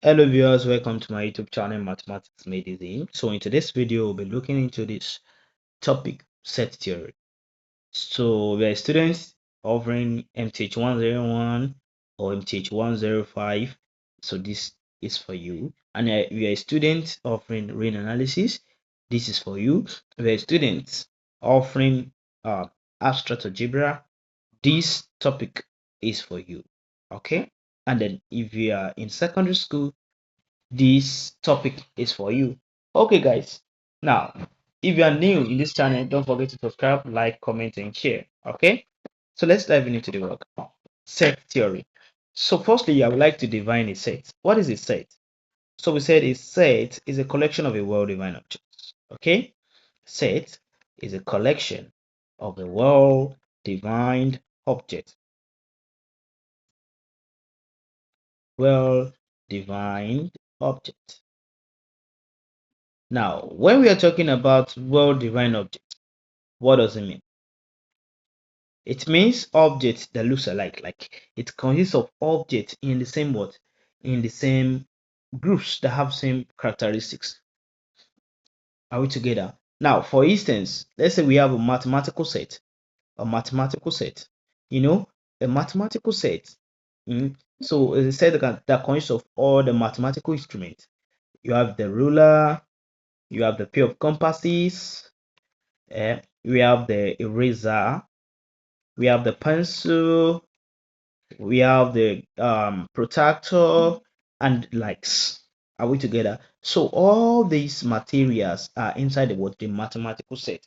Hello viewers, welcome to my YouTube channel Mathematics Made Easy. So in today's video, we'll be looking into this topic, set theory. So we are students offering MTH 101 or MTH 105. So this is for you. And we are students offering ring analysis. This is for you. We are students offering abstract algebra. This topic is for you. Okay. And then if you are in secondary school, this topic is for you. Okay, guys. Now, if you are new in this channel, don't forget to subscribe, like, comment, and share. Okay, so let's dive into the work. Set theory. So, firstly, I would like to define a set. What is a set? So, we said a set is a collection of a well-defined objects. Okay, set is a collection of a well-defined object. Well-defined object. Now, when we are talking about well-defined objects, what does it mean? It means objects that looks alike. Like it consists of objects in the same what? In the same groups that have same characteristics. Are we together? Now, for instance, let's say we have a mathematical set. A mathematical set. You know, a mathematical set. So it's a set that consists of all the mathematical instruments. You have the ruler, you have the pair of compasses, we have the eraser, we have the pencil, we have the protractor, and likes. Are we together? So all these materials are inside the mathematical set.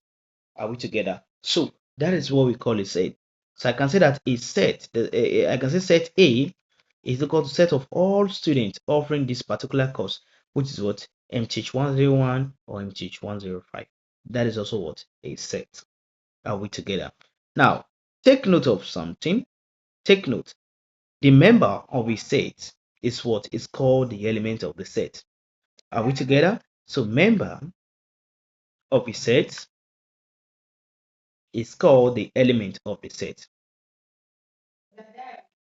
Are we together? So that is what we call a set. So I can say that a set, I can say set A is equal to set of all students offering this particular course, which is what MTH 101 or MTH 105. That is also what a set. Are we together? Now, take note of something. Take note. The member of a set is what is called the element of the set. Are we together? So, member of a set is called the element of the set.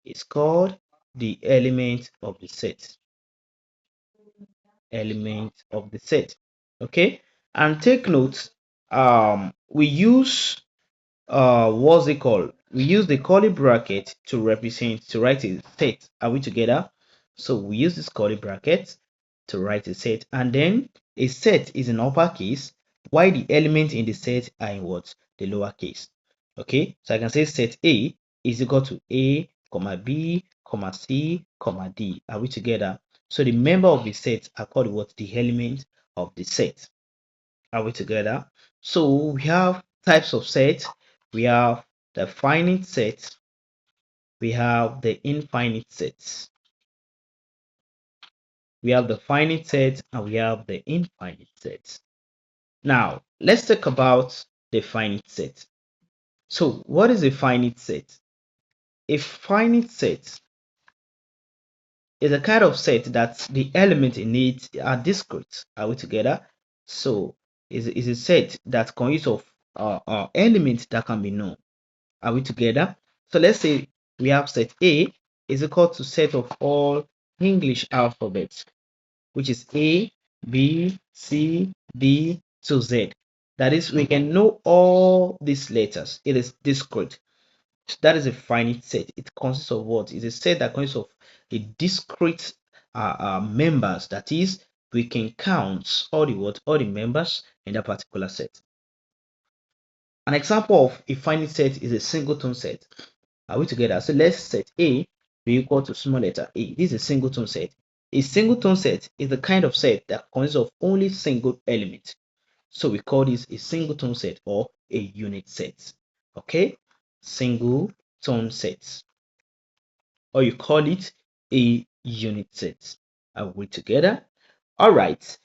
It's called the element of the set. Element of the set. Okay, and take note. We use what's it called? We use the curly bracket to write a set. Are we together? So we use this curly bracket to write a set, and then a set is in uppercase while the elements in the set are in what? The lowercase. Okay, so I can say set A is equal to A, comma B, comma C, comma D. Are we together? So the member of the set are called what? The element of the set. Are we together? So we have types of sets. We have the finite set. We have the infinite sets. We have the finite set and we have the infinite set. Now, let's talk about the finite set. So, what is a finite set? A finite set is a kind of set that the elements in it are discrete. Are we together? So, is a set that consists of elements that can be known. Are we together? So let's say we have set A is equal to set of all English alphabets, which is A, B, C, D to Z. That is, we can know all these letters. It is discrete. That is a finite set. It consists of what? It's a set that consists of a discrete members. That is, we can count all the members in that particular set. An example of a finite set is a singleton set. Are we together? So let's set A be equal to small letter A. This is a singleton set. A singleton set is the kind of set that consists of only single element. So we call this a singleton set or a unit set. Okay? Singleton set. Or you call it a unit set. Are we together? Alright.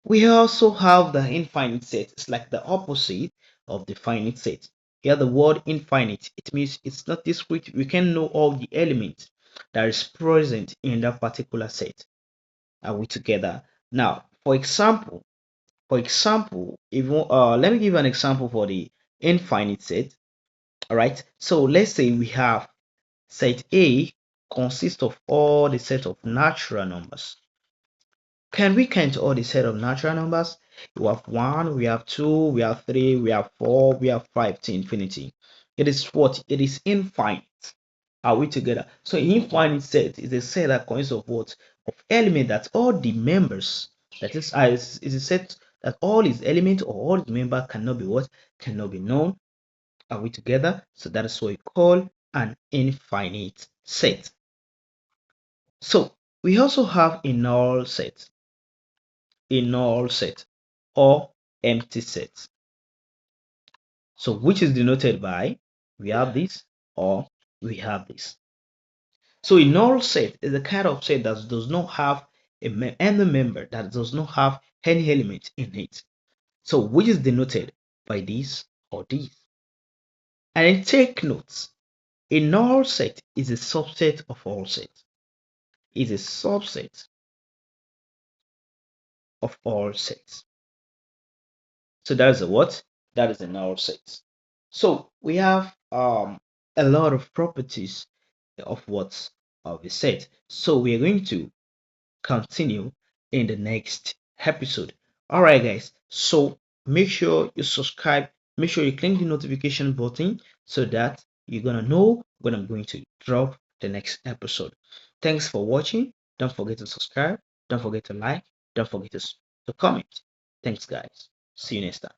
We also have the infinite set. It's like the opposite of the finite set. Here the word infinite, it means it's not discrete. We can know all the elements that is present in that particular set. Are we together? Now, for example, if you, let me give you an example for the infinite set. All right. So let's say we have set A consists of all the set of natural numbers. Can we count all the set of natural numbers? We have 1, we have 2, we have 3, we have 4, we have 5 to infinity. It is what? It is infinite. Are we together? So infinite set is a set that consists of what? Of element that all the members, that is a set that all its elements or all its member cannot be what? Cannot be known. Are we together? So that is what we call an infinite set. So we also have a null set, or empty set. So which is denoted by we have this or we have this. So a null set is a kind of set that does not have any member, that does not have any element in it. So which is denoted by this or this. And then take notes. A null set is a subset of all sets. Is a subset of all sets. So that is a what? That is a null set. So we have a lot of properties of what's of a set. So we are going to continue in the next episode. All right, guys. So make sure you subscribe. Make sure you click the notification button so that you're gonna know when I'm going to drop the next episode. Thanks for watching. Don't forget to subscribe. Don't forget to like. Don't forget to comment. Thanks, guys. See you next time.